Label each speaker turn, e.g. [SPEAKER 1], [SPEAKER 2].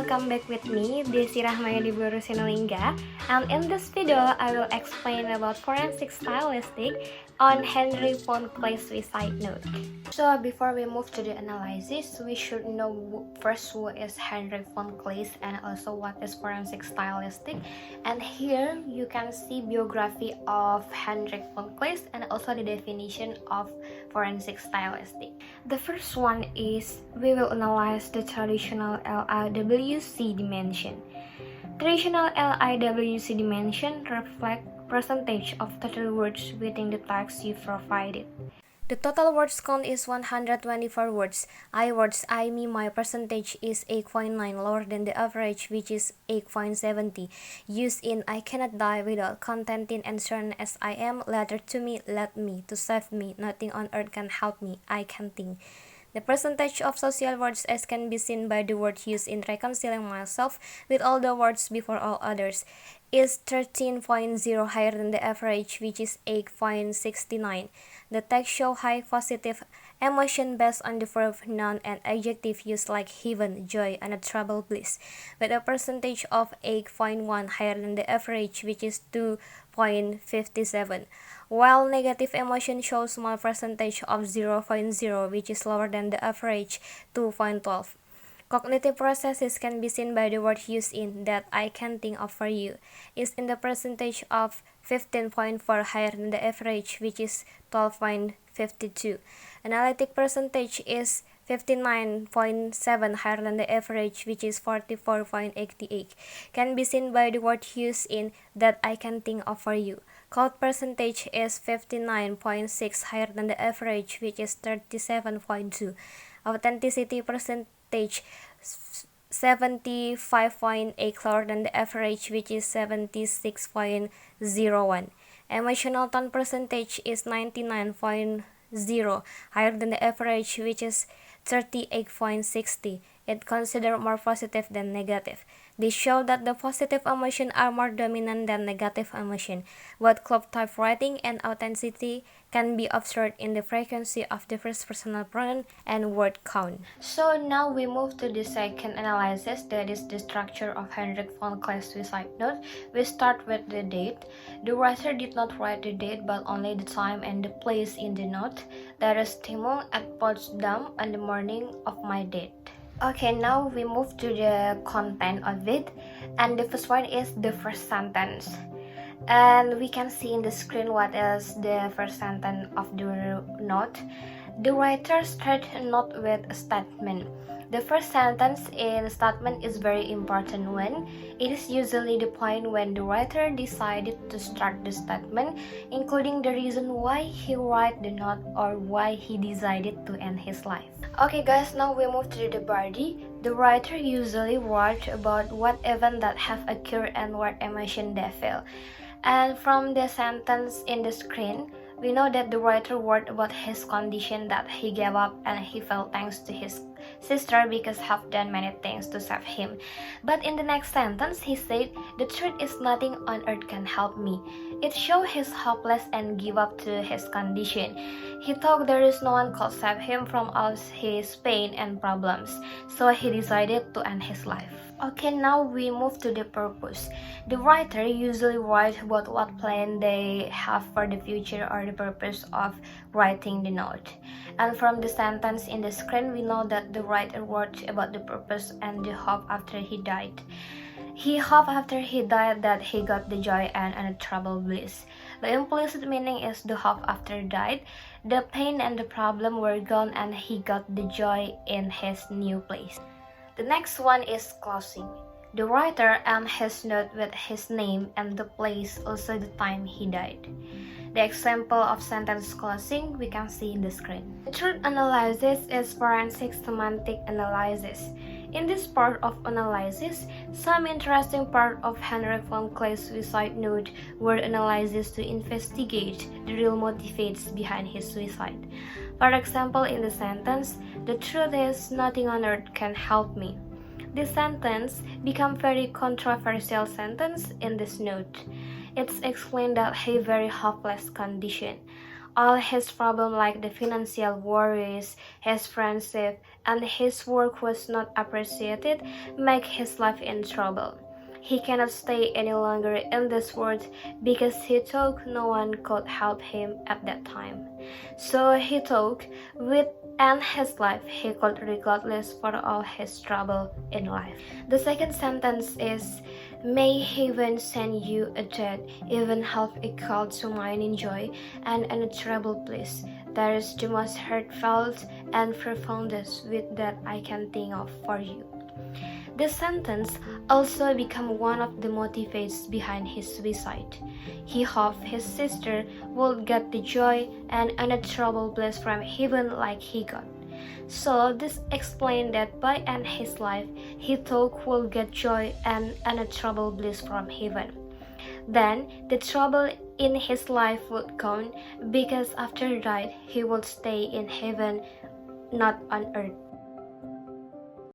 [SPEAKER 1] welcome back with me, Desi Rahma di Br.Sinulingga. And in this video, I will explain about forensic stylistic on Heinrich von Kleist suicide note. So before we move to the analysis, we should know first who is Heinrich von Kleist and also what is forensic stylistic. And here you can see biography of Heinrich von Kleist and also the definition of forensic stylistic. The first one is we will analyze the traditional LIWC dimension. Traditional LIWC dimension reflect percentage of total words within the text you provided. The total words count is 124 words. I words, I, me, my percentage is 8.9, lower than the average, which is 8.70. Used in I cannot die without contenting and certain as I am, letter to me, let me, to save me, nothing on earth can help me, I can think. The percentage of social words as can be seen by the word used in reconciling myself with all the words before all others is 13.0, higher than the average, which is 8.69. The text show high positive emotion based on the verb, noun, and adjective used like heaven, joy, and trouble, bliss, with a percentage of 8.1, higher than the average, which is 2.57. While negative emotion shows small percentage of 0.0, which is lower than the average, 2.12. Cognitive processes can be seen by the word used in that I can think of for you is in the percentage of 15.4, higher than the average, which is 12.52. Analytic percentage is 59.7, higher than the average, which is 44.88. Can be seen by the word used in that I can think of for you. Cloud percentage is 59.6, higher than the average, which is 37.2. Authenticity percentage 75.8, lower than the average, which is 76.01. Emotional tone percentage is 99.0, higher than the average, which is 38.60. It considered more positive than negative. This show that the positive emotion are more dominant than negative emotion. Both club type writing and authenticity can be observed in the frequency of the first personal pronoun and word count. So now we move to the second analysis, that is the structure of Heinrich von Kleist suicide note. We start with the date. The writer did not write the date but only the time and the place in the note. That is Stimmung at Potsdam on the morning of my date. Okay, now we move to the content of it, and the first one is the first sentence. And we can see in the screen what is the first sentence of the note. The writer starts a note with a statement. The first sentence in a statement is very important one. It is usually the point when the writer decided to start the statement, including the reason why he wrote the note or why he decided to end his life. Okay guys, now we move to the body. The writer usually wrote about what event that have occurred and what emotion they feel. And from the sentence in the screen, we know that the writer wrote about his condition, that he gave up and he felt thanks to his sister because have done many things to save him. But in the next sentence, he said, the truth is nothing on earth can help me. It showed his hopeless and give up to his condition. He thought there is no one could save him from all his pain and problems, so he decided to end his life. Okay, now we move to the purpose. The writer usually writes about what plan they have for the future or the purpose of writing the note. And from the sentence in the screen, we know that the writer wrote about the purpose and the hope after he died. He hoped after he died that he got the joy and untroubled bliss. The implicit meaning is the hope after died. The pain and the problem were gone and he got the joy in his new place. The next one is closing. The writer ends his note with his name and the place, also the time he died. The example of sentence closing we can see in the screen. The third analysis is forensic semantic analysis. In this part of analysis, some interesting part of Heinrich von Kleist's suicide note were analysis to investigate the real motivates behind his suicide. For example, in the sentence, the truth is nothing on earth can help me. This sentence became very controversial sentence in this note. It's explained that he very hopeless condition. All his problems like the financial worries, his friendship, and his work was not appreciated make his life in trouble. He cannot stay any longer in this world because he thought no one could help him at that time. So he thought with end his life he could regardless for all his trouble in life. The second sentence is, may heaven send you a death, even half equal to mine in joy and unutterable bliss. That is the most heartfelt and profoundest with that I can think of for you. This sentence also became one of the motivates behind his suicide. He hoped his sister would get the joy and unutterable bliss from heaven like he got. So this explained that by end his life, he thought would get joy and unutterable bliss from heaven. Then the trouble in his life would gone because after he died, he would stay in heaven, not on earth.